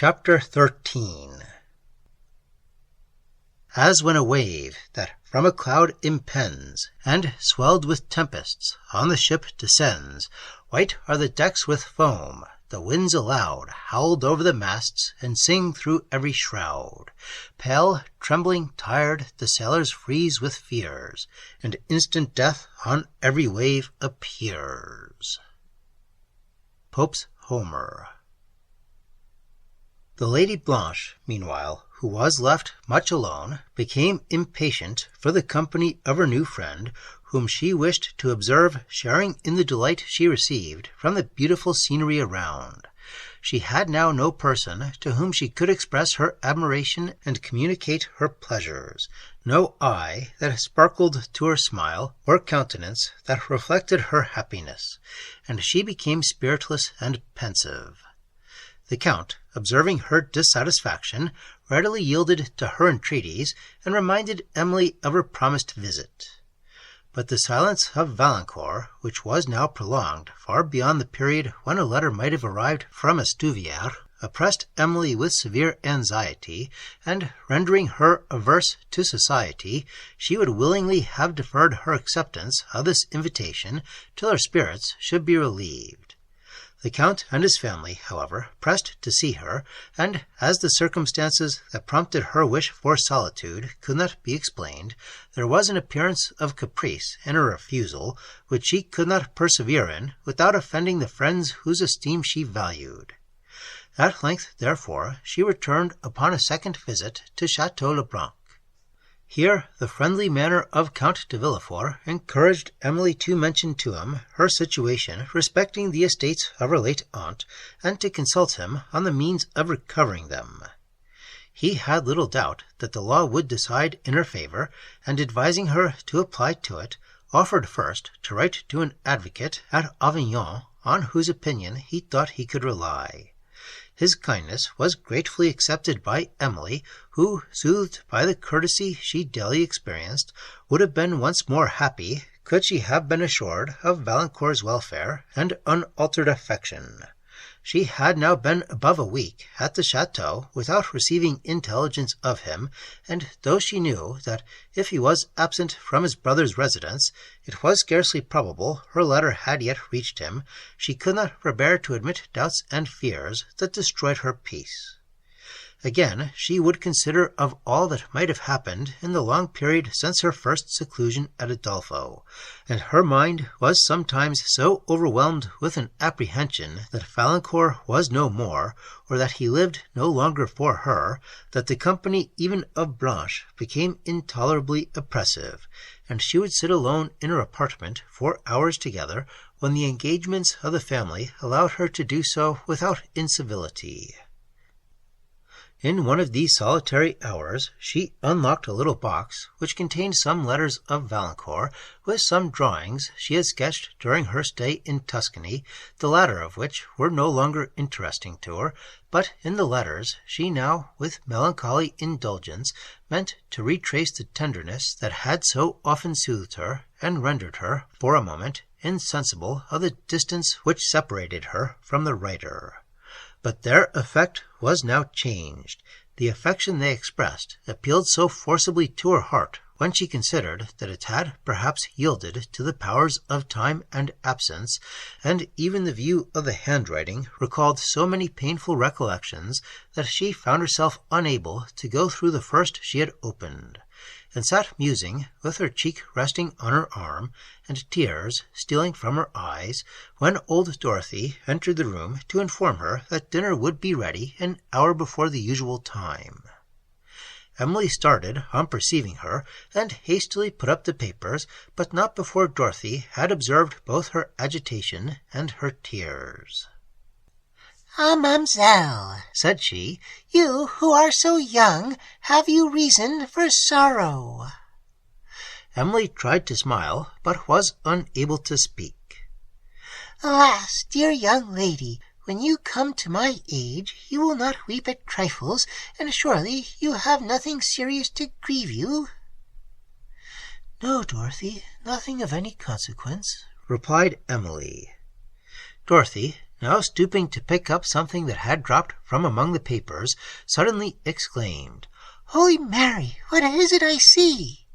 Chapter 13. As when a wave that from a cloud impends, and swell'd with tempests on the ship descends, white are the decks with foam, the winds aloud howled over the masts, and sing through every shroud. Pale, trembling, tired, the sailors freeze with fears, and instant death on every wave appears. Pope's Homer. The Lady Blanche, meanwhile, who was left much alone, became impatient for the company of her new friend, whom she wished to observe sharing in the delight she received from the beautiful scenery around. She had now no person to whom she could express her admiration and communicate her pleasures, no eye that sparkled to her smile, or countenance that reflected her happiness, and she became spiritless and pensive. The Count, observing her dissatisfaction, readily yielded to her entreaties, and reminded Emily of her promised visit. But the silence of Valancourt, which was now prolonged far beyond the period when a letter might have arrived from Estuvière, oppressed Emily with severe anxiety, and, rendering her averse to society, she would willingly have deferred her acceptance of this invitation till her spirits should be relieved. The Count and his family, however, pressed to see her, and as the circumstances that prompted her wish for solitude could not be explained, there was an appearance of caprice in her refusal, which she could not persevere in without offending the friends whose esteem she valued. At length, therefore, she returned upon a second visit to Château-le-Blanc. Here the friendly manner of Count de Villefort encouraged Emily to mention to him her situation respecting the estates of her late aunt, and to consult him on the means of recovering them. He had little doubt that the law would decide in her favour, and advising her to apply to it, offered first to write to an advocate at Avignon, on whose opinion he thought he could rely. His kindness was gratefully accepted by Emily, who, soothed by the courtesy she daily experienced, would have been once more happy could she have been assured of Valancourt's welfare and unaltered affection. She had now been above a week at the chateau without receiving intelligence of him, and though she knew that if he was absent from his brother's residence, it was scarcely probable her letter had yet reached him, she could not forbear to admit doubts and fears that destroyed her peace. Again, she would consider of all that might have happened in the long period since her first seclusion at Udolpho, and her mind was sometimes so overwhelmed with an apprehension that Valancourt was no more, or that he lived no longer for her, that the company even of Blanche became intolerably oppressive, and she would sit alone in her apartment for hours together, when the engagements of the family allowed her to do so without incivility. In one of these solitary hours she unlocked a little box which contained some letters of Valancourt, with some drawings she had sketched during her stay in Tuscany, the latter of which were no longer interesting to her, but in the letters she now, with melancholy indulgence, meant to retrace the tenderness that had so often soothed her, and rendered her, for a moment, insensible of the distance which separated her from the writer. But their effect was now changed. The affection they expressed appealed so forcibly to her heart when she considered that it had perhaps yielded to the powers of time and absence, and even the view of the handwriting recalled so many painful recollections, that she found herself unable to go through the first she had opened, and sat musing, with her cheek resting on her arm, and tears stealing from her eyes, when old Dorothy entered the room to inform her that dinner would be ready an hour before the usual time. Emily started on perceiving her, and hastily put up the papers, but not before Dorothy had observed both her agitation and her tears. "Ah, mademoiselle," said she, "you who are so young, have you reason for sorrow?" Emily tried to smile, but was unable to speak. "Alas, dear young lady, when you come to my age, you will not weep at trifles, and surely you have nothing serious to grieve you?" "No, Dorothy, nothing of any consequence," replied Emily. Dorothy, now stooping to pick up something that had dropped from among the papers, suddenly exclaimed, "Holy Mary, what is it I see?"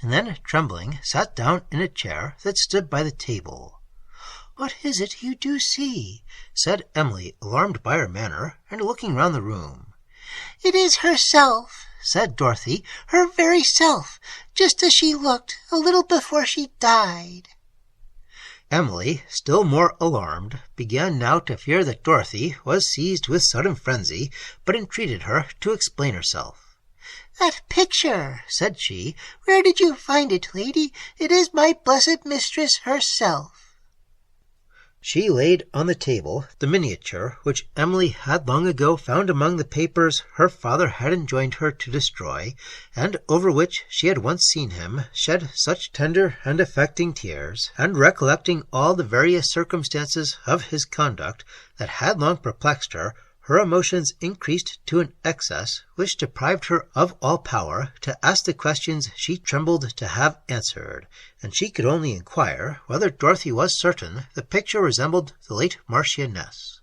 and then, trembling, sat down in a chair that stood by the table. "What is it you do see?" said Emily, alarmed by her manner, and looking round the room. "It is herself," said Dorothy, "her very self, just as she looked a little before she died." Emily, still more alarmed, began now to fear that Dorothy was seized with sudden frenzy, but entreated her to explain herself. "That picture," said she, "where did you find it, lady? It is my blessed mistress herself." She laid on the table the miniature which Emily had long ago found among the papers her father had enjoined her to destroy, and over which she had once seen him shed such tender and affecting tears, and recollecting all the various circumstances of his conduct that had long perplexed her, her emotions increased to an excess which deprived her of all power to ask the questions she trembled to have answered, and she could only inquire whether Dorothy was certain the picture resembled the late Marchioness.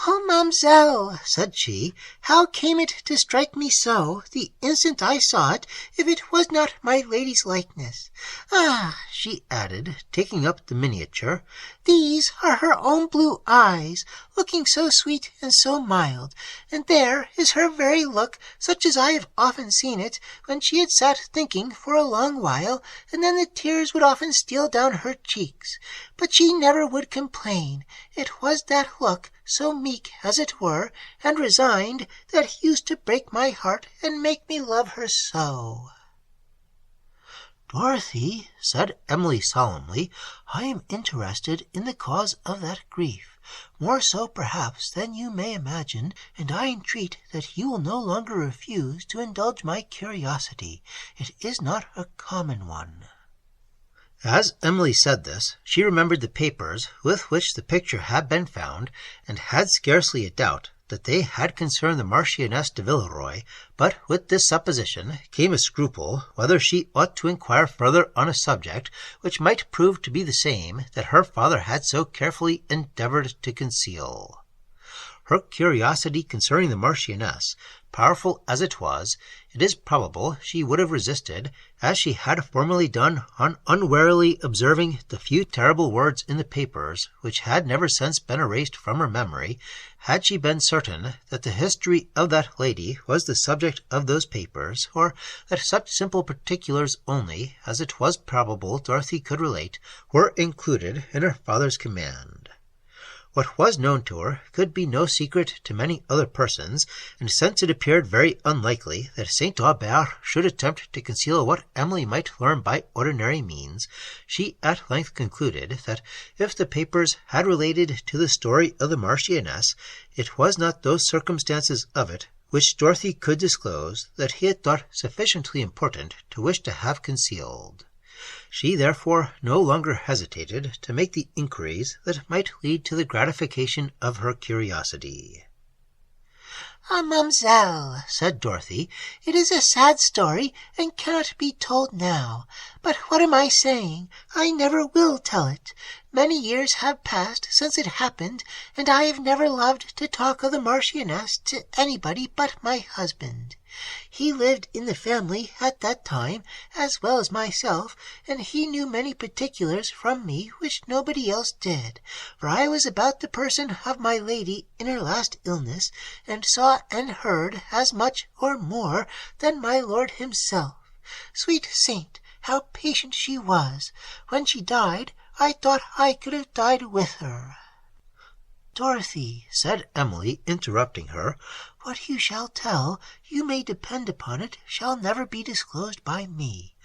"Oh, ma'amselle," said she, "how came it to strike me so, the instant I saw it, if it was not my lady's likeness? Ah," she added, taking up the miniature, "these are her own blue eyes, looking so sweet and so mild, and there is her very look, such as I have often seen it, when she had sat thinking for a long while, and then the tears would often steal down her cheeks. But she never would complain. It was that look, so meek, as it were, and resigned, that used to break my heart and make me love her so." "Dorothy," said Emily solemnly, "I am interested in the cause of that grief, more so perhaps than you may imagine, and I entreat that you will no longer refuse to indulge my curiosity. It is not a common one." As Emily said this, she remembered the papers with which the picture had been found, and had scarcely a doubt that they had concerned the Marchioness de Villeroi, but with this supposition came a scruple whether she ought to inquire further on a subject which might prove to be the same that her father had so carefully endeavored to conceal. Her curiosity concerning the Marchioness, powerful as it was, it is probable she would have resisted, as she had formerly done on unwarily observing the few terrible words in the papers, which had never since been erased from her memory, had she been certain that the history of that lady was the subject of those papers, or that such simple particulars only, as it was probable Dorothy could relate, were included in her father's command. What was known to her could be no secret to many other persons, and since it appeared very unlikely that St. Aubert should attempt to conceal what Emily might learn by ordinary means, she at length concluded that if the papers had related to the story of the Marchioness, it was not those circumstances of it which Dorothy could disclose that he had thought sufficiently important to wish to have concealed. She therefore no longer hesitated to make the inquiries that might lead to the gratification of her curiosity. "Ah, ma'amselle," said Dorothy, "it is a sad story, and cannot be told now. But what am I saying? I never will tell it. Many years have passed since it happened, and I have never loved to talk of the Marchioness to anybody but my husband. He lived in the family at that time, as well as myself, and he knew many particulars from me which nobody else did, for I was about the person of my lady in her last illness, and saw and heard as much or more than my lord himself. Sweet saint, how patient she was! When she died, I thought I could have died with her." "Dorothy," said Emily, interrupting her, "what you shall tell, you may depend upon it, shall never be disclosed by me.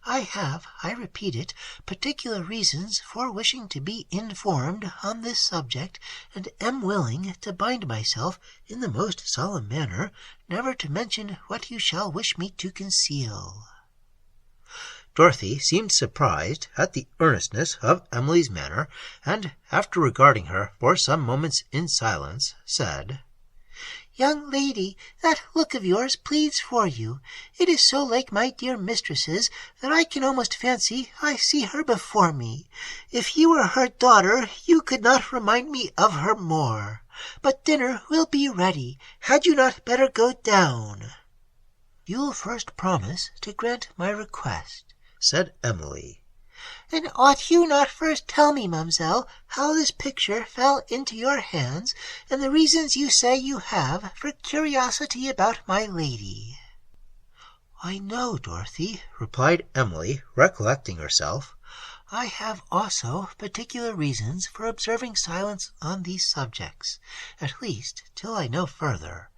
I have, I repeat it, particular reasons for wishing to be informed on this subject, and am willing to bind myself in the most solemn manner never to mention what you shall wish me to conceal." Dorothy seemed surprised at the earnestness of Emily's manner, and, after regarding her for some moments in silence, said, Young lady, that look of yours pleads for you. It is so like my dear mistress's that I can almost fancy I see her before me. If you were her daughter, you could not remind me of her more. But dinner will be ready. Had you not better go down?" "You'll first promise to grant my request," said Emily. "And ought you not first tell me, ma'amselle, how this picture fell into your hands, and the reasons you say you have for curiosity about my lady?" "I know, Dorothy," replied Emily, recollecting herself. "I have also particular reasons for observing silence on these subjects, at least till I know further.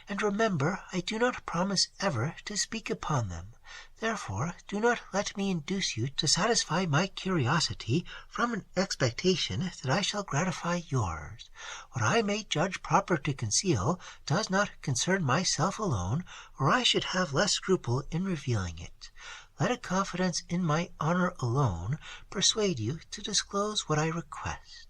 And remember, I do not promise ever to speak upon them. Therefore do not let me induce you to satisfy my curiosity from an expectation that I shall gratify yours. What I may judge proper to conceal does not concern myself alone, or I should have less scruple in revealing it. Let a confidence in my honor alone persuade you to disclose what I request."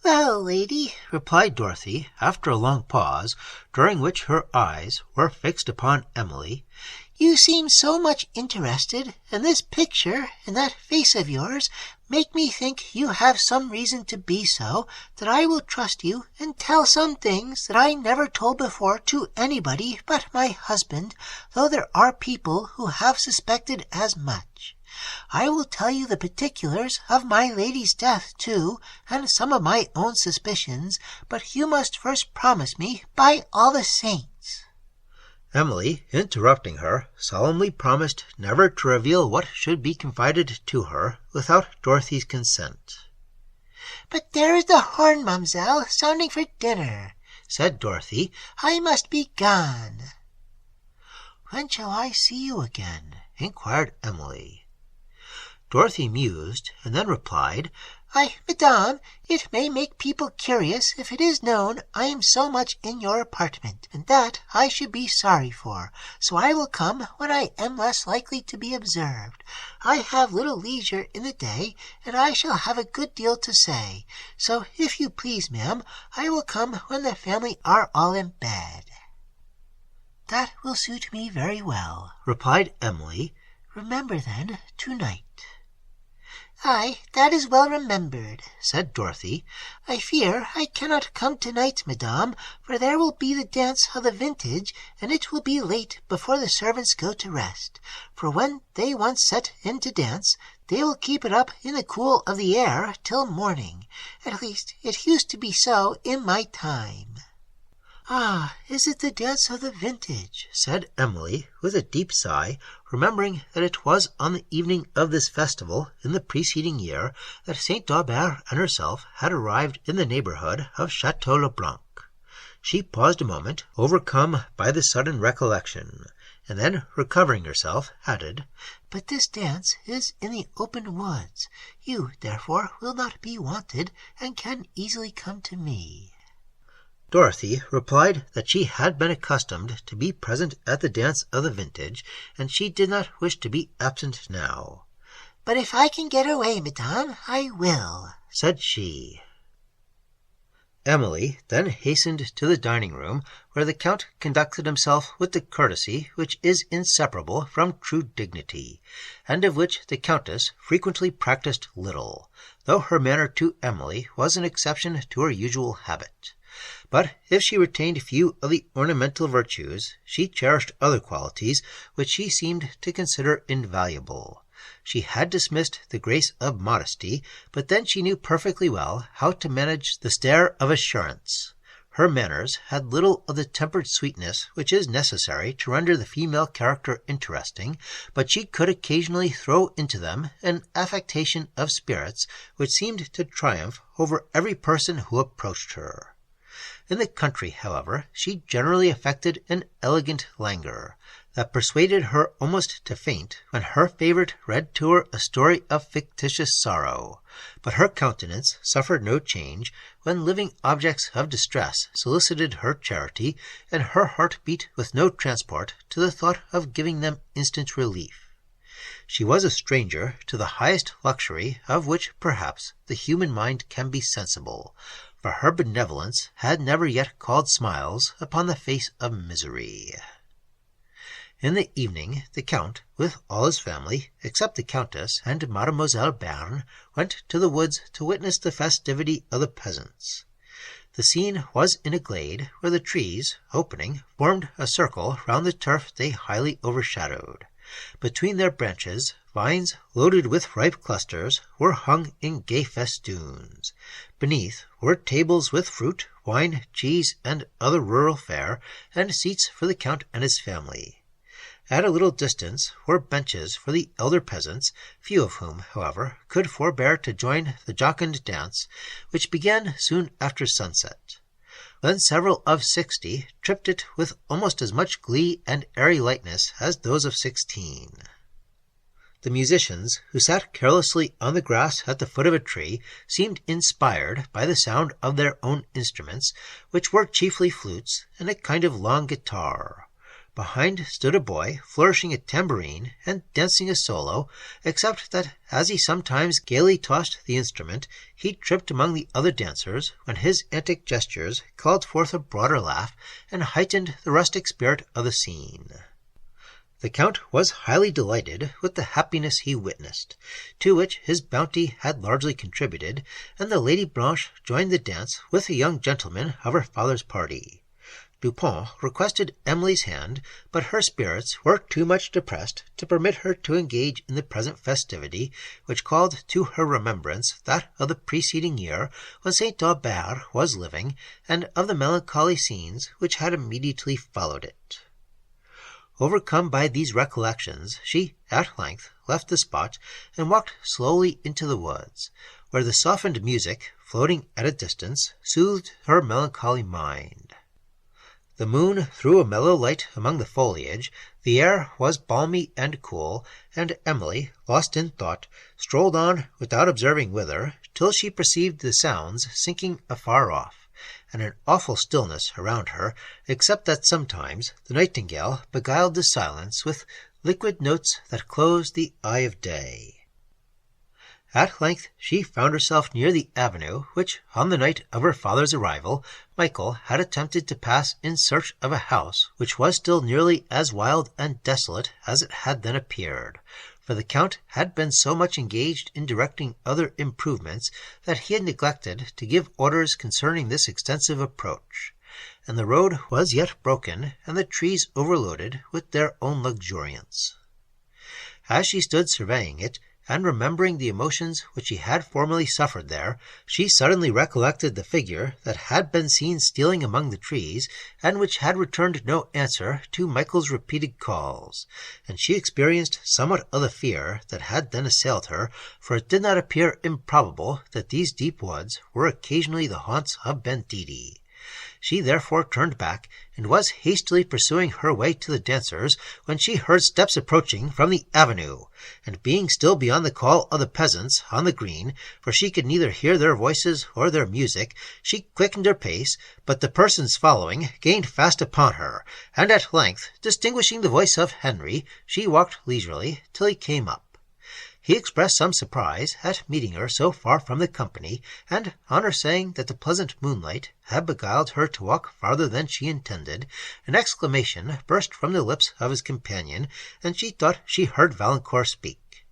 "Well, lady," replied Dorothy, after a long pause, during which her eyes were fixed upon Emily, "you seem so much interested, and this picture and that face of yours make me think you have some reason to be so, that I will trust you and tell some things that I never told before to anybody but my husband, though there are people who have suspected as much. I will tell you the particulars of my lady's death, too, and some of my own suspicions, but you must first promise me by all the saints." Emily, interrupting her, solemnly promised never to reveal what should be confided to her without Dorothy's consent. "But there is the horn, ma'amselle, sounding for dinner," said Dorothy. "I must be gone." "When shall I see you again?" inquired Emily. Dorothy mused, and then replied, Madame, it may make people curious if it is known I am so much in your apartment, and that I should be sorry for, so I will come when I am less likely to be observed. I have little leisure in the day, and I shall have a good deal to say, so if you please, ma'am, I will come when the family are all in bed." "That will suit me very well," replied Emily. "Remember, then, to-night." "Aye, that is well remembered," said Dorothy. "I fear I cannot come to-night, madame, for there will be the dance of the vintage, and it will be late before the servants go to rest. For when they once set in to dance, they will keep it up in the cool of the air till morning. At least, it used to be so in my time." "Ah, is it the dance of the vintage?" said Emily, with a deep sigh, remembering that it was on the evening of this festival in the preceding year that St. Aubert and herself had arrived in the neighborhood of Château-le-Blanc. She paused a moment, overcome by the sudden recollection, and then, recovering herself, added, "But this dance is in the open woods. You, therefore, will not be wanted, and can easily come to me." Dorothy replied that she had been accustomed to be present at the dance of the vintage, and she did not wish to be absent now. "But if I can get away, madame, I will," said she. Emily then hastened to the dining-room, where the Count conducted himself with the courtesy which is inseparable from true dignity, and of which the Countess frequently practised little, though her manner to Emily was an exception to her usual habit. But if she retained few of the ornamental virtues, she cherished other qualities which she seemed to consider invaluable. She had dismissed the grace of modesty, but then she knew perfectly well how to manage the stare of assurance. Her manners had little of the tempered sweetness which is necessary to render the female character interesting, but she could occasionally throw into them an affectation of spirits which seemed to triumph over every person who approached her. In the country, however, she generally affected an elegant languor, that persuaded her almost to faint when her favourite read to her a story of fictitious sorrow, but her countenance suffered no change when living objects of distress solicited her charity, and her heart beat with no transport to the thought of giving them instant relief. She was a stranger to the highest luxury of which, perhaps, the human mind can be sensible, for her benevolence had never yet called smiles upon the face of misery. In the evening the Count, with all his family, except the Countess and Mademoiselle Bearn, went to the woods to witness the festivity of the peasants. The scene was in a glade, where the trees, opening, formed a circle round the turf they highly overshadowed. Between their branches, vines loaded with ripe clusters were hung in gay festoons. Beneath were tables with fruit, wine, cheese, and other rural fare, and seats for the Count and his family. At a little distance were benches for the elder peasants, few of whom, however, could forbear to join the jocund dance, which began soon after sunset. Then several of 60 tripped it with almost as much glee and airy lightness as those of 16. The musicians, who sat carelessly on the grass at the foot of a tree, seemed inspired by the sound of their own instruments, which were chiefly flutes and a kind of long guitar. Behind stood a boy, flourishing a tambourine and dancing a solo, except that as he sometimes gaily tossed the instrument, he tripped among the other dancers, when his antic gestures called forth a broader laugh and heightened the rustic spirit of the scene. The Count was highly delighted with the happiness he witnessed, to which his bounty had largely contributed, and the Lady Blanche joined the dance with a young gentleman of her father's party. Dupin requested Emily's hand, but her spirits were too much depressed to permit her to engage in the present festivity, which called to her remembrance that of the preceding year, when St. Aubert was living, and of the melancholy scenes which had immediately followed it. Overcome by these recollections, she at length left the spot and walked slowly into the woods, where the softened music, floating at a distance, soothed her melancholy mind. The moon threw a mellow light among the foliage, the air was balmy and cool, and Emily, lost in thought, strolled on without observing whither, till she perceived the sounds sinking afar off, and an awful stillness around her, except that sometimes the nightingale beguiled the silence with liquid notes that closed the eye of day. At length she found herself near the avenue which, on the night of her father's arrival, Michael had attempted to pass in search of a house which was still nearly as wild and desolate as it had then appeared, for the Count had been so much engaged in directing other improvements that he had neglected to give orders concerning this extensive approach, and the road was yet broken and the trees overloaded with their own luxuriance. As she stood surveying it, and remembering the emotions which she had formerly suffered there, she suddenly recollected the figure that had been seen stealing among the trees, and which had returned no answer to Michael's repeated calls, and she experienced somewhat of the fear that had then assailed her, for it did not appear improbable that these deep woods were occasionally the haunts of banditti. She therefore turned back, and was hastily pursuing her way to the dancers, when she heard steps approaching from the avenue, and being still beyond the call of the peasants on the green, for she could neither hear their voices or their music, she quickened her pace, but the persons following gained fast upon her, and at length, distinguishing the voice of Henry, she walked leisurely till he came up. He expressed some surprise at meeting her so far from the company, and on her saying that the pleasant moonlight had beguiled her to walk farther than she intended, an exclamation burst from the lips of his companion, and she thought she heard Valancourt speak.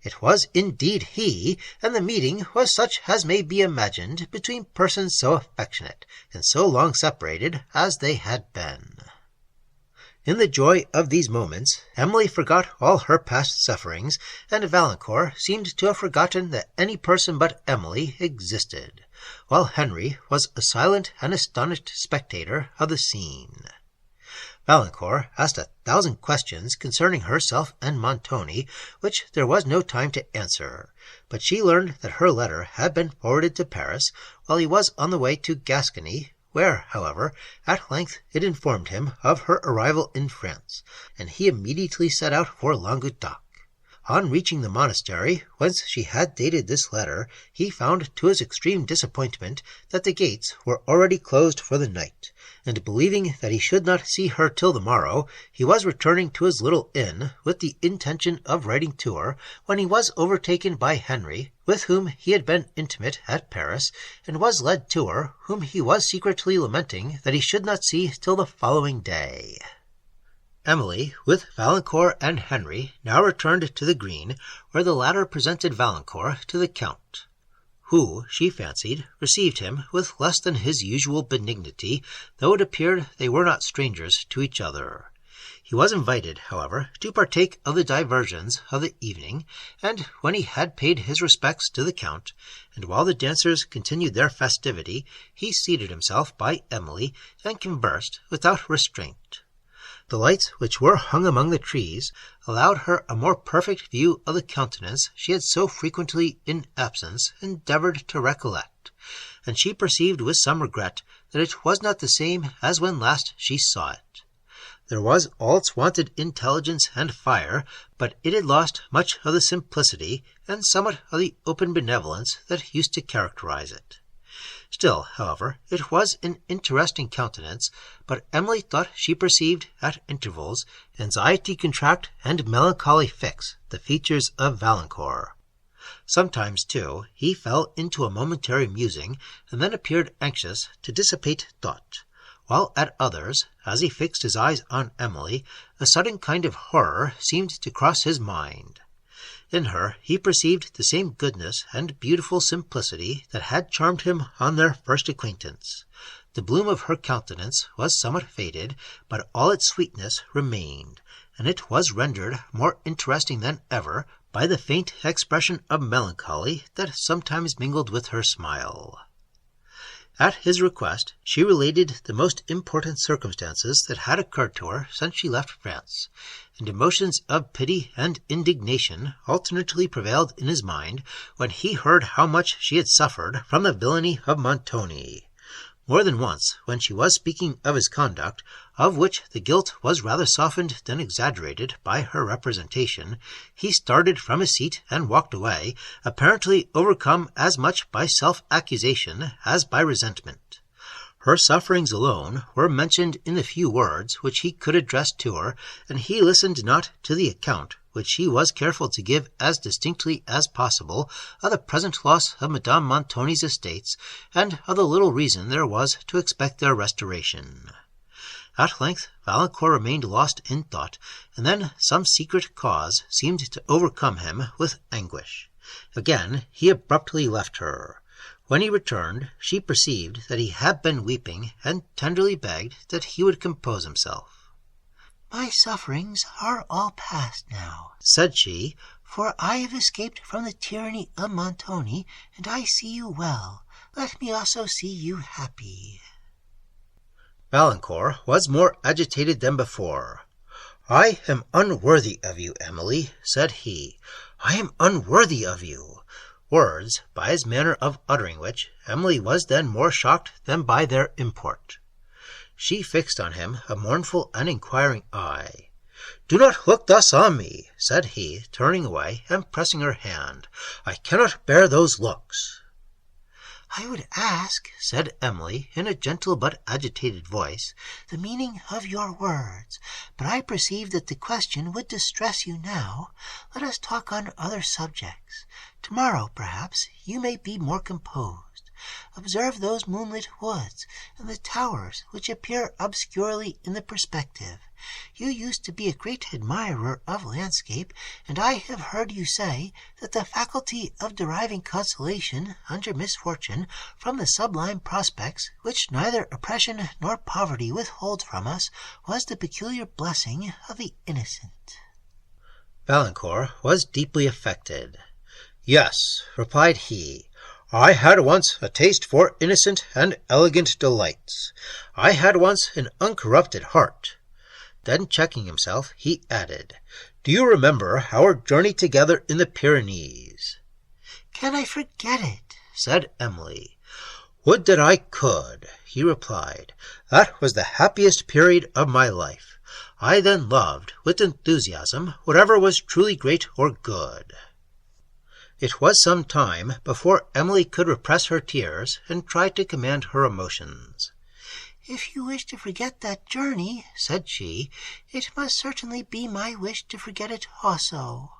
It was indeed he, and the meeting was such as may be imagined between persons so affectionate, and so long separated as they had been. In the joy of these moments, Emily forgot all her past sufferings, and Valancourt seemed to have forgotten that any person but Emily existed, while Henry was a silent and astonished spectator of the scene. Valancourt asked 1,000 questions concerning herself and Montoni, which there was no time to answer, but she learned that her letter had been forwarded to Paris, while he was on the way to Gascony, where, however, at length it informed him of her arrival in France, and he immediately set out for Languedoc. On reaching the monastery whence she had dated this letter, he found to his extreme disappointment that the gates were already closed for the night, and believing that he should not see her till the morrow, he was returning to his little inn with the intention of writing to her, when he was overtaken by Henry, with whom he had been intimate at Paris, and was led to her, whom he was secretly lamenting that he should not see till the following day. Emily, with Valancourt and Henry, now returned to the green, where the latter presented Valancourt to the Count, who, she fancied, received him with less than his usual benignity, though it appeared they were not strangers to each other. He was invited, however, to partake of the diversions of the evening, and when he had paid his respects to the Count, and while the dancers continued their festivity, he seated himself by Emily, and conversed without restraint. The lights which were hung among the trees allowed her a more perfect view of the countenance she had so frequently in absence endeavoured to recollect, and she perceived with some regret that it was not the same as when last she saw it. There was all its wonted intelligence and fire, but it had lost much of the simplicity and somewhat of the open benevolence that used to characterize it. Still, however, it was an interesting countenance, but Emily thought she perceived, at intervals, anxiety contract and melancholy fix the features of Valancourt. Sometimes, too, he fell into a momentary musing, and then appeared anxious to dissipate thought, while at others, as he fixed his eyes on Emily, a sudden kind of horror seemed to cross his mind. In her he perceived the same goodness and beautiful simplicity that had charmed him on their first acquaintance. The bloom of her countenance was somewhat faded, but all its sweetness remained, and it was rendered more interesting than ever by the faint expression of melancholy that sometimes mingled with her smile. At his request, she related the most important circumstances that had occurred to her since she left France, and emotions of pity and indignation alternately prevailed in his mind when he heard how much she had suffered from the villainy of Montoni. More than once, when she was speaking of his conduct, of which the guilt was rather softened than exaggerated by her representation, he started from his seat and walked away, apparently overcome as much by self-accusation as by resentment. Her sufferings alone were mentioned in the few words which he could address to her, and he listened not to the account which she was careful to give as distinctly as possible of the present loss of Madame Montoni's estates, and of the little reason there was to expect their restoration. At length Valancourt remained lost in thought, and then some secret cause seemed to overcome him with anguish. Again he abruptly left her. When he returned, she perceived that he had been weeping, and tenderly begged that he would compose himself. "My sufferings are all past now," said she, "for I have escaped from the tyranny of Montoni, and I see you well. Let me also see you happy." Valancourt was more agitated than before. "I am unworthy of you, Emily," said he. "I am unworthy of you," words, by his manner of uttering which, Emily was then more shocked than by their import. She fixed on him a mournful and inquiring eye. "Do not look thus on me," said he, turning away and pressing her hand. "I cannot bear those looks." "I would ask," said Emily, in a gentle but agitated voice, "the meaning of your words, but I perceive that the question would distress you now. Let us talk on other subjects. Tomorrow, perhaps, you may be more composed. Observe those moonlit woods, and the towers which appear obscurely in the perspective. You used to be a great admirer of landscape, and I have heard you say that the faculty of deriving consolation under misfortune from the sublime prospects which neither oppression nor poverty withhold from us was the peculiar blessing of the innocent." Valancourt was deeply affected. "Yes," replied he, "I had once a taste for innocent and elegant delights. I had once an uncorrupted heart." Then checking himself, he added, "Do you remember our journey together in the Pyrenees?" "Can I forget it?" said Emily. "Would that I could," he replied. "That was the happiest period of my life. I then loved with enthusiasm whatever was truly great or good. It was some time before Emily could repress her tears and try to command her emotions. "If you wish to forget that journey," said she, "it must certainly be my wish to forget it also."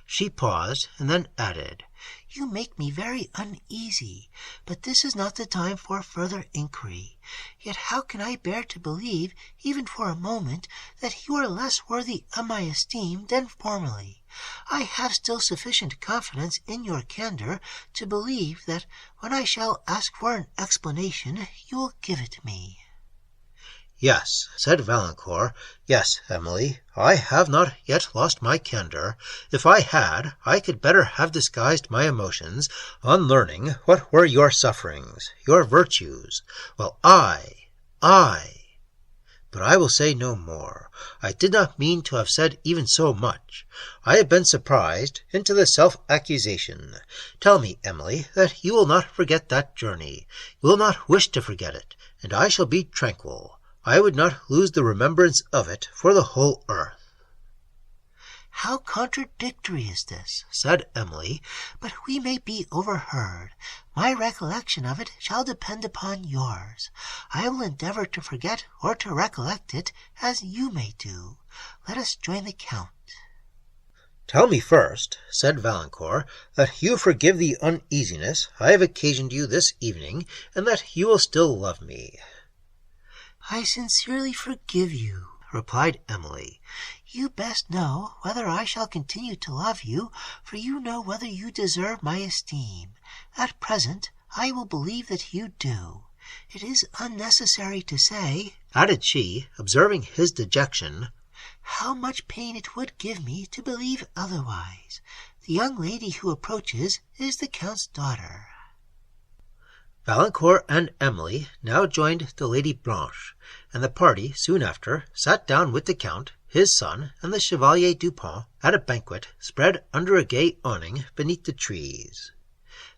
She paused and then added, "You make me very uneasy, but this is not the time for further inquiry. Yet how can I bear to believe, even for a moment, that you are less worthy of my esteem than formerly? I have still sufficient confidence in your candor to believe that when I shall ask for an explanation, you will give it me." "Yes," said Valancourt, "yes, Emily, I have not yet lost my candor. If I had, I could better have disguised my emotions on learning what were your sufferings, your virtues. Well, But I will say no more. I did not mean to have said even so much. I have been surprised into the self-accusation. Tell me, Emily, that you will not forget that journey. You will not wish to forget it, and I shall be tranquil. I would not lose the remembrance of it for the whole earth." "How contradictory is this," said Emily, "but we may be overheard. My recollection of it shall depend upon yours. I will endeavor to forget or to recollect it as you may do. Let us join the Count." "Tell me first," said Valancourt, "that you forgive the uneasiness I have occasioned you this evening, and that you will still love me." "I sincerely forgive you," replied Emily. "You best know whether I shall continue to love you, for you know whether you deserve my esteem. At present I will believe that you do. It is unnecessary to say," added she, observing his dejection, "how much pain it would give me to believe otherwise. The young lady who approaches is the Count's daughter." Valancourt and Emily now joined the Lady Blanche, and the party soon after sat down with the Count, his son, and the Chevalier Dupont at a banquet spread under a gay awning beneath the trees.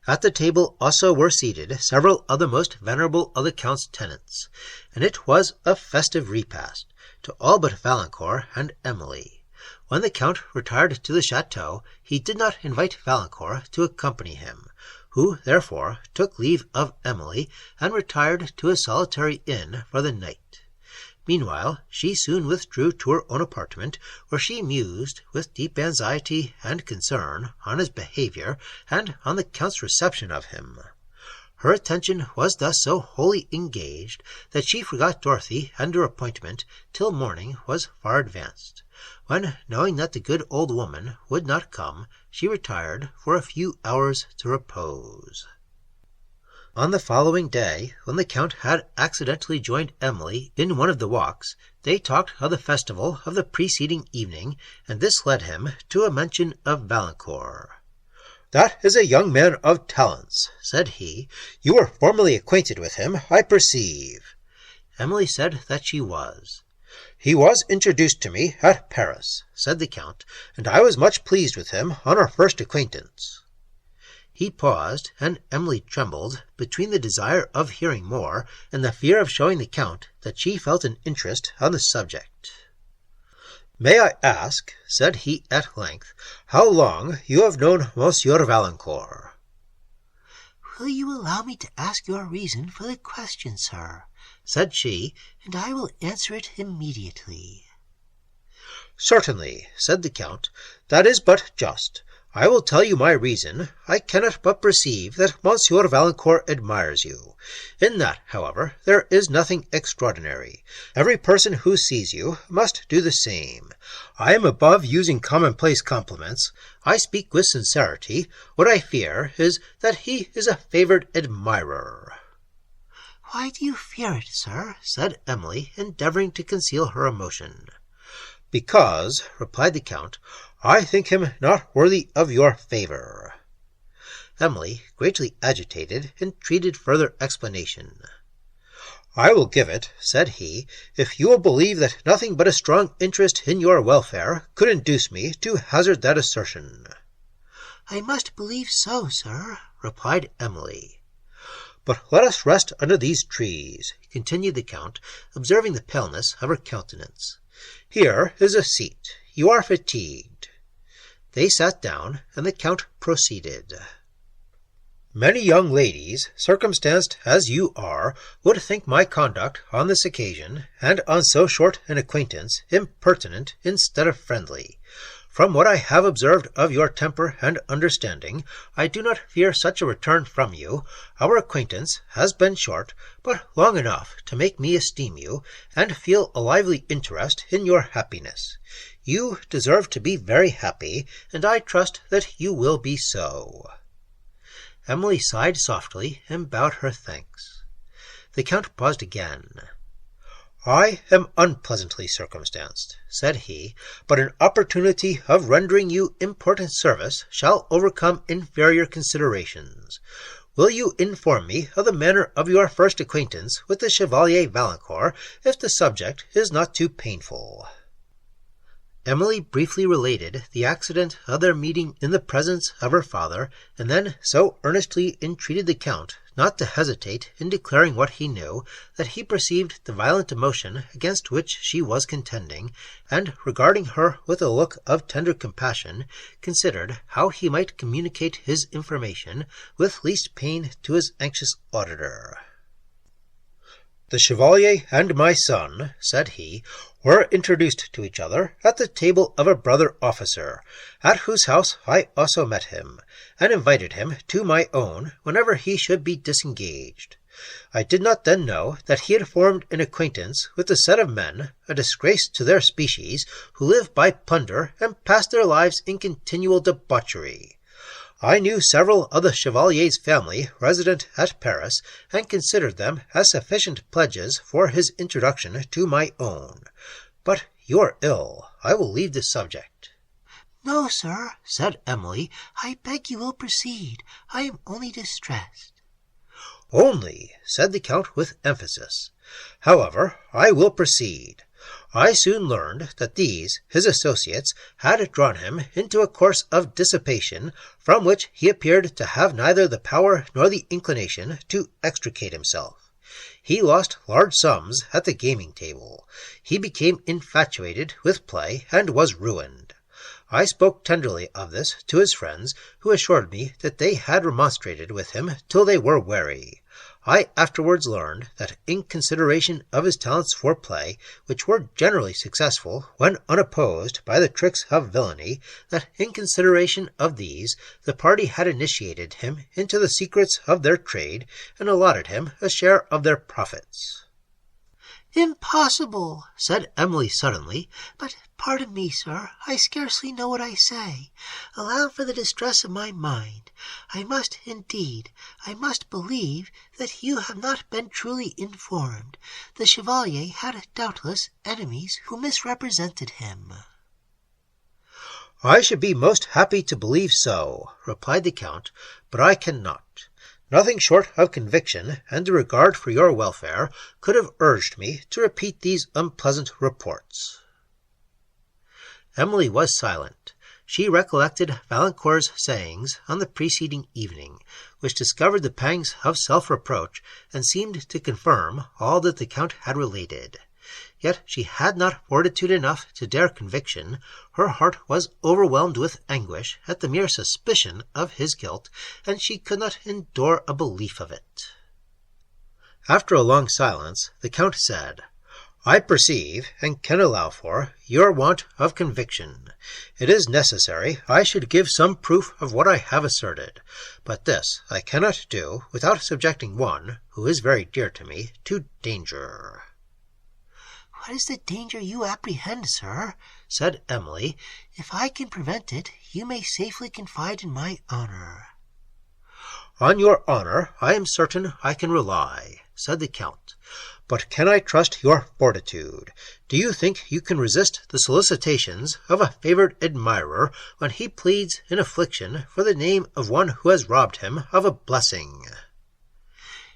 At the table also were seated several of the most venerable of the Count's tenants, and it was a festive repast to all but Valancourt and Emily. When the Count retired to the chateau, he did not invite Valancourt to accompany him, who therefore took leave of Emily and retired to a solitary inn for the night. Meanwhile she soon withdrew to her own apartment, where she mused with deep anxiety and concern on his behaviour and on the Count's reception of him. Her attention was thus so wholly engaged that she forgot Dorothy and her appointment till morning was far advanced, when, knowing that the good old woman would not come, she retired for a few hours to repose. On the following day, when the Count had accidentally joined Emily in one of the walks, they talked of the festival of the preceding evening, and this led him to a mention of Valancourt. "That is a young man of talents," said he. "You were formerly acquainted with him, I perceive." Emily said that she was. "He was introduced to me at Paris," said the Count, "and I was much pleased with him on our first acquaintance." He paused, and Emily trembled between the desire of hearing more and the fear of showing the Count that she felt an interest on the subject. "May I ask," said he at length, "how long you have known Monsieur Valancourt?" "Will you allow me to ask your reason for the question, sir?" said she, "and I will answer it immediately." "Certainly," said the Count, "that is but just. I will tell you my reason. I cannot but perceive that Monsieur Valancourt admires you. In that, however, there is nothing extraordinary. Every person who sees you must do the same. I am above using commonplace compliments. I speak with sincerity. What I fear is that he is a favoured admirer." "Why do you fear it, sir?" said Emily, endeavouring to conceal her emotion. "Because," replied the Count, "I think him not worthy of your favour." Emily, greatly agitated, entreated further explanation. "I will give it," said he, "if you will believe that nothing but a strong interest in your welfare could induce me to hazard that assertion." "I must believe so, sir," replied Emily. But let us rest under these trees," continued the Count, observing the paleness of her countenance. "Here is a seat. You are fatigued." They sat down, and the Count proceeded. "Many young ladies, circumstanced as you are, would think my conduct on this occasion, and on so short an acquaintance, impertinent instead of friendly. From what I have observed of your temper and understanding, I do not fear such a return from you. Our acquaintance has been short, but long enough to make me esteem you, and feel a lively interest in your happiness. You deserve to be very happy, and I trust that you will be so." Emily sighed softly and bowed her thanks. The Count paused again. "I am unpleasantly circumstanced," said he, "but an opportunity of rendering you important service shall overcome inferior considerations. Will you inform me of the manner of your first acquaintance with the Chevalier Valancourt, if the subject is not too painful?" Emily briefly related the accident of their meeting in the presence of her father, and then so earnestly entreated the Count not to hesitate in declaring what he knew, that he perceived the violent emotion against which she was contending, and, regarding her with a look of tender compassion, considered how he might communicate his information with least pain to his anxious auditor. "The Chevalier and my son," said he, "were introduced to each other at the table of a brother officer, at whose house I also met him, and invited him to my own whenever he should be disengaged. I did not then know that he had formed an acquaintance with a set of men, a disgrace to their species, who live by plunder and pass their lives in continual debauchery. I knew several of the Chevalier's family resident at Paris, and considered them as sufficient pledges for his introduction to my own. But you are ill. I will leave this subject." "No, sir," said Emily. "I beg you will proceed. I am only distressed." "Only," said the Count with emphasis. "However, I will proceed. I soon learned that these, his associates, had drawn him into a course of dissipation, from which he appeared to have neither the power nor the inclination to extricate himself. He lost large sums at the gaming table. He became infatuated with play, and was ruined. I spoke tenderly of this to his friends, who assured me that they had remonstrated with him till they were weary. I afterwards learned that in consideration of his talents for play, which were generally successful when unopposed by the tricks of villainy, that in consideration of these, the party had initiated him into the secrets of their trade, and allotted him a share of their profits." "Impossible," said Emily suddenly. "But pardon me, sir, I scarcely know what I say. Allow for the distress of my mind. I must believe that you have not been truly informed. The Chevalier had doubtless enemies who misrepresented him." "I should be most happy to believe so," replied the Count, "but I cannot. Nothing short of conviction and a regard for your welfare could have urged me to repeat these unpleasant reports." Emily was silent. She recollected Valancourt's sayings on the preceding evening, which discovered the pangs of self-reproach, and seemed to confirm all that the Count had related. Yet she had not fortitude enough to dare conviction. Her heart was overwhelmed with anguish at the mere suspicion of his guilt, and she could not endure a belief of it. After a long silence, the Count said, "I perceive, and can allow for, your want of conviction. It is necessary I should give some proof of what I have asserted, but this I cannot do without subjecting one, who is very dear to me, to danger." "What is the danger you apprehend, sir?" said Emily. "If I can prevent it, you may safely confide in my honour." "On your honour I am certain I can rely," said the Count. "But can I trust your fortitude? Do you think you can resist the solicitations of a favoured admirer when he pleads in affliction for the name of one who has robbed him of a blessing?"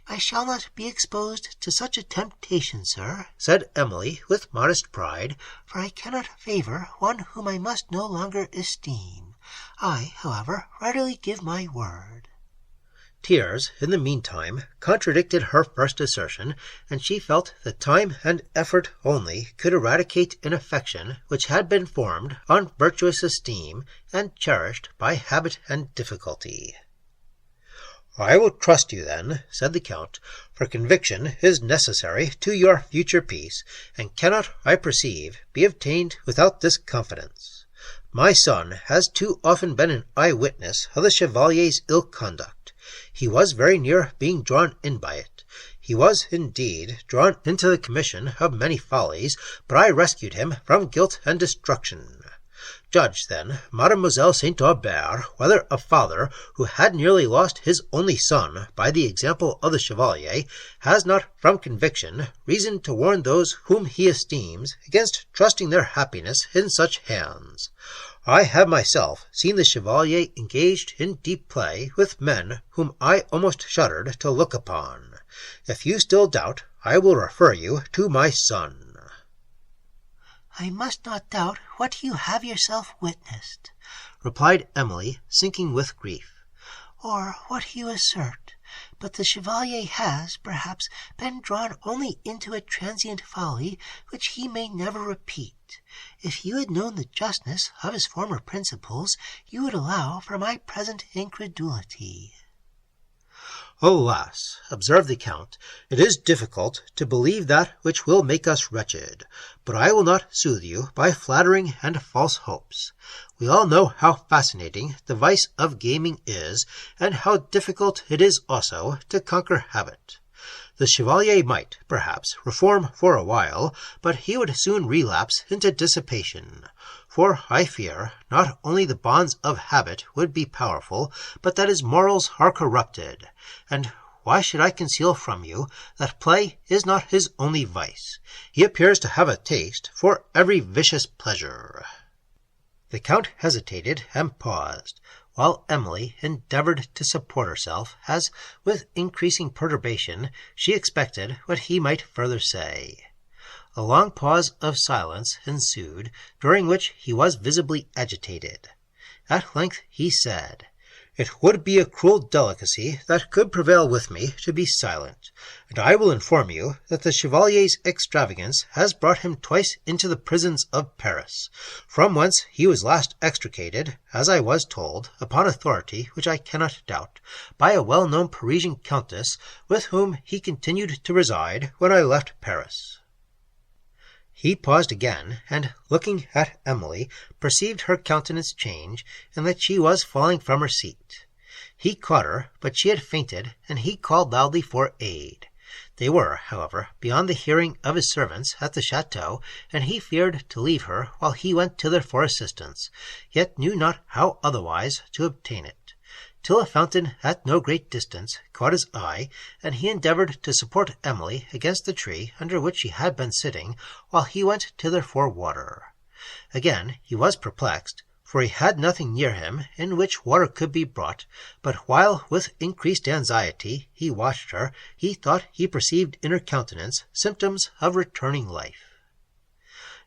"I shall not be exposed to such a temptation, sir," said Emily with modest pride, "for I cannot favour one whom I must no longer esteem. I, however, readily give my word." Tears, in the meantime, contradicted her first assertion, and she felt that time and effort only could eradicate an affection which had been formed on virtuous esteem and cherished by habit and difficulty. "I will trust you, then," said the Count, "for conviction is necessary to your future peace, and cannot, I perceive, be obtained without this confidence. My son has too often been an eye-witness of the Chevalier's ill conduct. He was very near being drawn in by it. He was, indeed, drawn into the commission of many follies, but I rescued him from guilt and destruction. Judge, then, Mademoiselle St. Aubert, whether a father, who had nearly lost his only son by the example of the Chevalier, has not, from conviction, reason to warn those whom he esteems against trusting their happiness in such hands. I have myself seen the Chevalier engaged in deep play with men whom I almost shuddered to look upon. If you still doubt, I will refer you to my son." "I must not doubt what you have yourself witnessed," replied Emily, sinking with grief, "or what you assert, but the Chevalier has, perhaps, been drawn only into a transient folly which he may never repeat. If you had known the justness of his former principles, you would allow for my present incredulity." "Alas," observed the Count, "it is difficult to believe that which will make us wretched, but I will not soothe you by flattering and false hopes. We all know how fascinating the vice of gaming is, and how difficult it is also to conquer habit. The Chevalier might, perhaps, reform for a while, but he would soon relapse into dissipation. For I fear not only the bonds of habit would be powerful, but that his morals are corrupted. And why should I conceal from you that play is not his only vice? He appears to have a taste for every vicious pleasure." The Count hesitated and paused, while Emily endeavoured to support herself, as, with increasing perturbation, she expected what he might further say. A long pause of silence ensued, during which he was visibly agitated. At length he said, "It would be a cruel delicacy that could prevail with me to be silent, and I will inform you that the Chevalier's extravagance has brought him twice into the prisons of Paris, from whence he was last extricated, as I was told, upon authority which I cannot doubt, by a well-known Parisian countess, with whom he continued to reside when I left Paris." He paused again, and, looking at Emily, perceived her countenance change, and that she was falling from her seat. He caught her, but she had fainted, and he called loudly for aid. They were, however, beyond the hearing of his servants at the chateau, and he feared to leave her while he went thither for assistance, yet knew not how otherwise to obtain it, till a fountain at no great distance caught his eye, and he endeavoured to support Emily against the tree under which she had been sitting, while he went thither for water. Again he was perplexed, for he had nothing near him in which water could be brought, but while with increased anxiety he watched her, he thought he perceived in her countenance symptoms of returning life.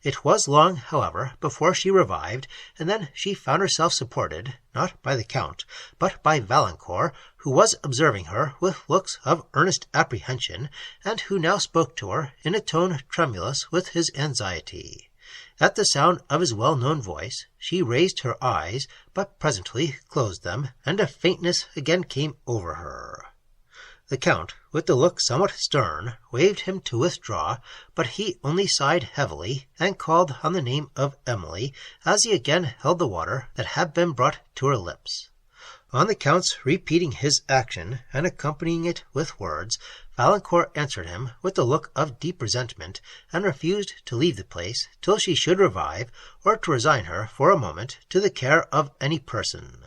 It was long, however, before she revived, and then she found herself supported, not by the Count, but by Valancourt, who was observing her with looks of earnest apprehension, and who now spoke to her in a tone tremulous with his anxiety. At the sound of his well-known voice, she raised her eyes, but presently closed them, and a faintness again came over her. The Count, with the look somewhat stern, waved him to withdraw, but he only sighed heavily, and called on the name of Emily, as he again held the water that had been brought to her lips. On the Count's repeating his action, and accompanying it with words, Valancourt answered him with a look of deep resentment, and refused to leave the place till she should revive, or to resign her for a moment to the care of any person.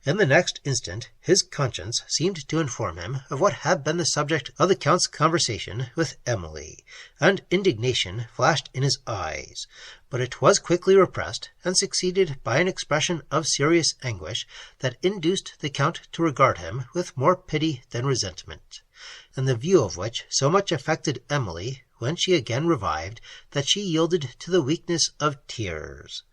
In the next instant his conscience seemed to inform him of what had been the subject of the Count's conversation with Emily, and indignation flashed in his eyes, but it was quickly repressed, and succeeded by an expression of serious anguish that induced the Count to regard him with more pity than resentment, and the view of which so much affected Emily when she again revived, that she yielded to the weakness of tears.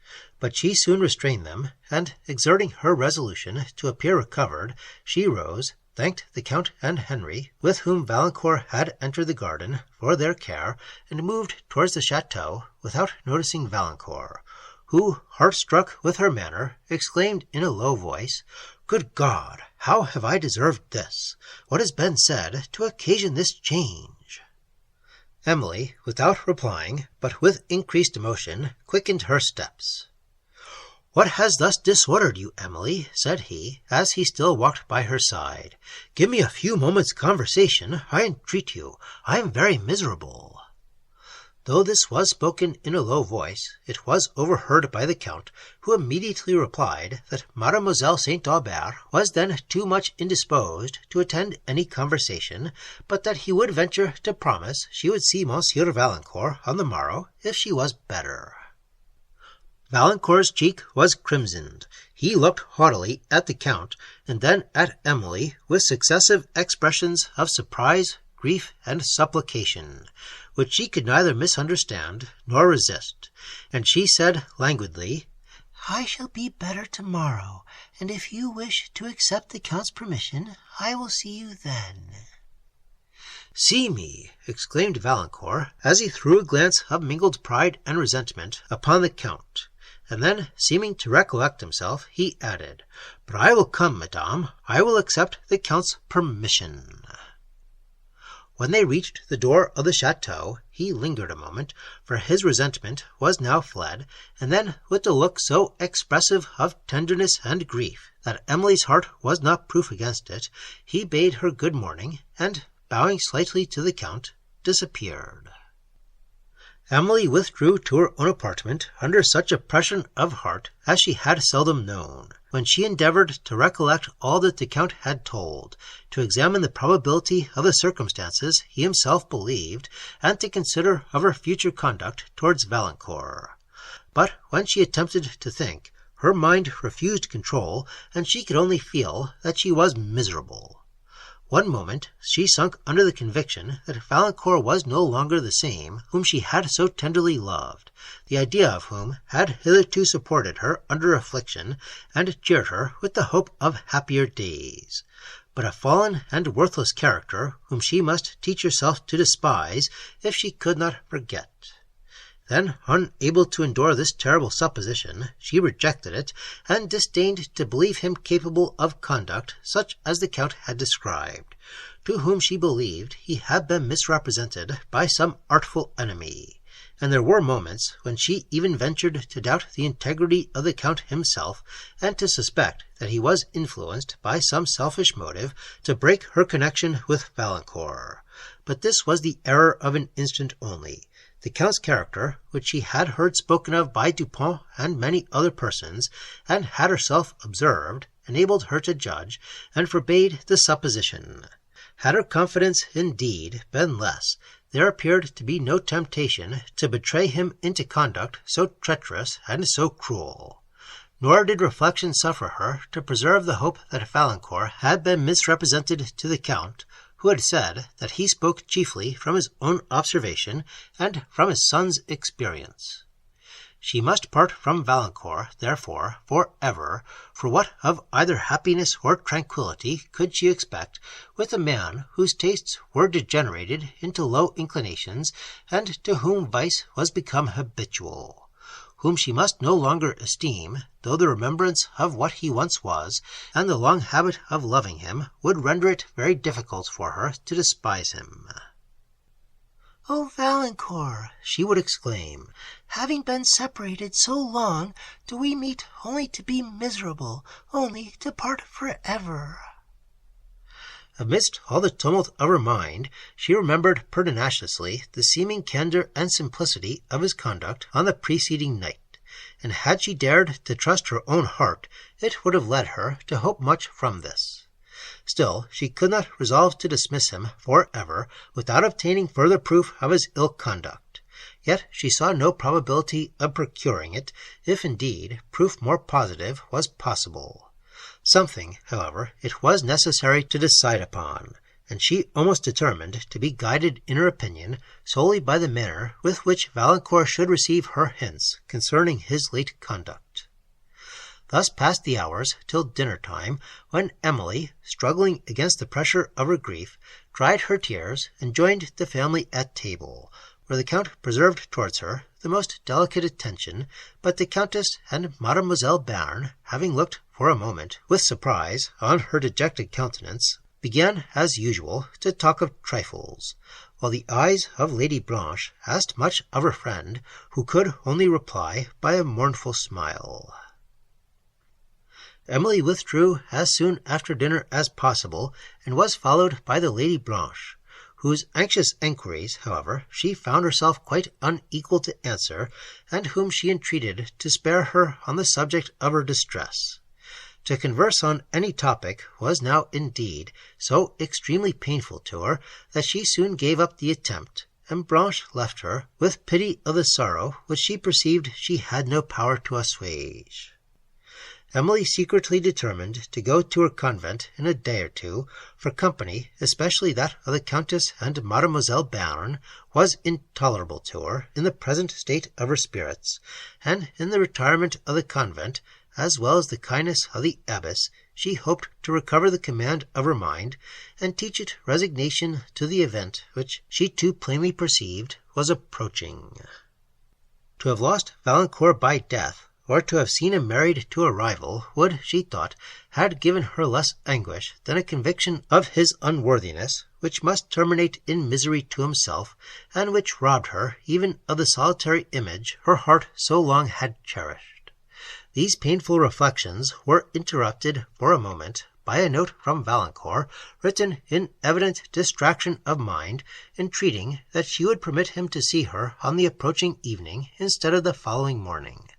But she soon restrained them, and, exerting her resolution to appear recovered, she rose, thanked the Count and Henry, with whom Valancourt had entered the garden, for their care, and moved towards the chateau without noticing Valancourt, who, heart-struck with her manner, exclaimed in a low voice, "Good God! How have I deserved this? What has been said to occasion this change?" Emily, without replying, but with increased emotion, quickened her steps. "What has thus disordered you, Emily?" said he, as he still walked by her side. "Give me a few moments' conversation, I entreat you. I am very miserable." Though this was spoken in a low voice, it was overheard by the Count, who immediately replied that Mademoiselle St. Aubert was then too much indisposed to attend any conversation, but that he would venture to promise she would see Monsieur Valancourt on the morrow, if she was better. Valancourt's cheek was crimsoned. He looked haughtily at the Count, and then at Emily, with successive expressions of surprise, grief, and supplication, which she could neither misunderstand nor resist, and she said languidly, "I shall be better tomorrow, and if you wish to accept the Count's permission, I will see you then." "See me!" exclaimed Valancourt, as he threw a glance of mingled pride and resentment upon the Count, and then, seeming to recollect himself, he added, "But I will come, madame. I will accept the Count's permission." When they reached the door of the chateau, he lingered a moment, for his resentment was now fled, and then, with a look so expressive of tenderness and grief that Emily's heart was not proof against it, he bade her good morning, and, bowing slightly to the Count, disappeared. Emily withdrew to her own apartment under such oppression of heart as she had seldom known, when she endeavoured to recollect all that the Count had told, to examine the probability of the circumstances he himself believed, and to consider of her future conduct towards Valancourt. But when she attempted to think, her mind refused control, and she could only feel that she was miserable. One moment she sunk under the conviction that Valancourt was no longer the same whom she had so tenderly loved, the idea of whom had hitherto supported her under affliction, and cheered her with the hope of happier days, but a fallen and worthless character whom she must teach herself to despise if she could not forget. Then, unable to endure this terrible supposition, she rejected it, and disdained to believe him capable of conduct such as the Count had described, to whom she believed he had been misrepresented by some artful enemy, and there were moments when she even ventured to doubt the integrity of the Count himself, and to suspect that he was influenced by some selfish motive to break her connection with Valancourt. But this was the error of an instant only. The Count's character, which she had heard spoken of by Dupont and many other persons, and had herself observed, enabled her to judge, and forbade the supposition. Had her confidence, indeed, been less, there appeared to be no temptation to betray him into conduct so treacherous and so cruel. Nor did reflection suffer her to preserve the hope that Valancourt had been misrepresented to the Count, who had said that he spoke chiefly from his own observation and from his son's experience. She must part from Valancourt, therefore, for ever, for what of either happiness or tranquillity could she expect with a man whose tastes were degenerated into low inclinations, and to whom vice was become habitual, whom she must no longer esteem, though the remembrance of what he once was, and the long habit of loving him, would render it very difficult for her to despise him. "Oh, Valancourt," she would exclaim, "having been separated so long, do we meet only to be miserable, only to part for ever?" Amidst all the tumult of her mind, she remembered pertinaciously the seeming candour and simplicity of his conduct on the preceding night, and had she dared to trust her own heart, it would have led her to hope much from this. Still, she could not resolve to dismiss him for ever without obtaining further proof of his ill conduct. Yet she saw no probability of procuring it, if indeed proof more positive was possible. Something, however, it was necessary to decide upon, and she almost determined to be guided in her opinion solely by the manner with which Valancourt should receive her hints concerning his late conduct. Thus passed the hours till dinner-time, when Emily, struggling against the pressure of her grief, dried her tears, and joined the family at table, where the Count preserved towards her the most delicate attention, but the Countess and Mademoiselle Bearn, having looked for a moment with surprise on her dejected countenance, began, as usual, to talk of trifles, while the eyes of Lady Blanche asked much of her friend, who could only reply by a mournful smile. Emily withdrew as soon after dinner as possible, and was followed by the Lady Blanche, whose anxious enquiries, however, she found herself quite unequal to answer, and whom she entreated to spare her on the subject of her distress. To converse on any topic was now indeed so extremely painful to her that she soon gave up the attempt, and Blanche left her with pity of the sorrow which she perceived she had no power to assuage. Emily secretly determined to go to her convent in a day or two, for company, especially that of the Countess and Mademoiselle Bearn, was intolerable to her in the present state of her spirits, and in the retirement of the convent, as well as the kindness of the abbess, she hoped to recover the command of her mind, and teach it resignation to the event which she too plainly perceived was approaching. To have lost Valancourt by death, or to have seen him married to a rival, would, she thought, have given her less anguish than a conviction of his unworthiness, which must terminate in misery to himself, and which robbed her even of the solitary image her heart so long had cherished. These painful reflections were interrupted for a moment by a note from Valancourt, written in evident distraction of mind, entreating that she would permit him to see her on the approaching evening instead of the following morning,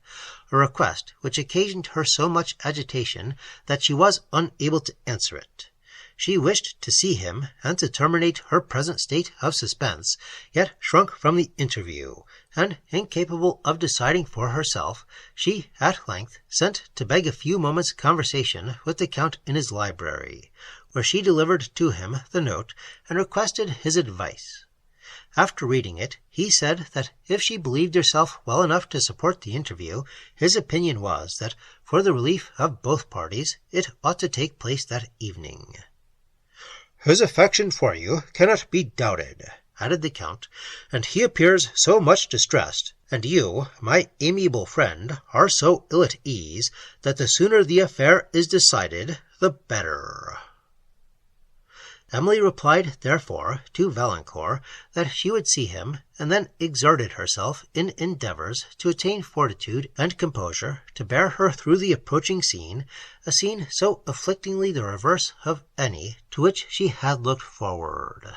a request which occasioned her so much agitation that she was unable to answer it. She wished to see him, and to terminate her present state of suspense, yet shrunk from the interview, and, incapable of deciding for herself, she at length sent to beg a few moments' conversation with the Count in his library, where she delivered to him the note, and requested his advice. After reading it, he said that if she believed herself well enough to support the interview, his opinion was that, for the relief of both parties, it ought to take place that evening. "His affection for you cannot be doubted," added the Count, "and he appears so much distressed, and you, my amiable friend, are so ill at ease, that the sooner the affair is decided, the better." Emily replied, therefore, to Valancourt that she would see him, and then exerted herself in endeavours to attain fortitude and composure to bear her through the approaching scene, a scene so afflictingly the reverse of any to which she had looked forward.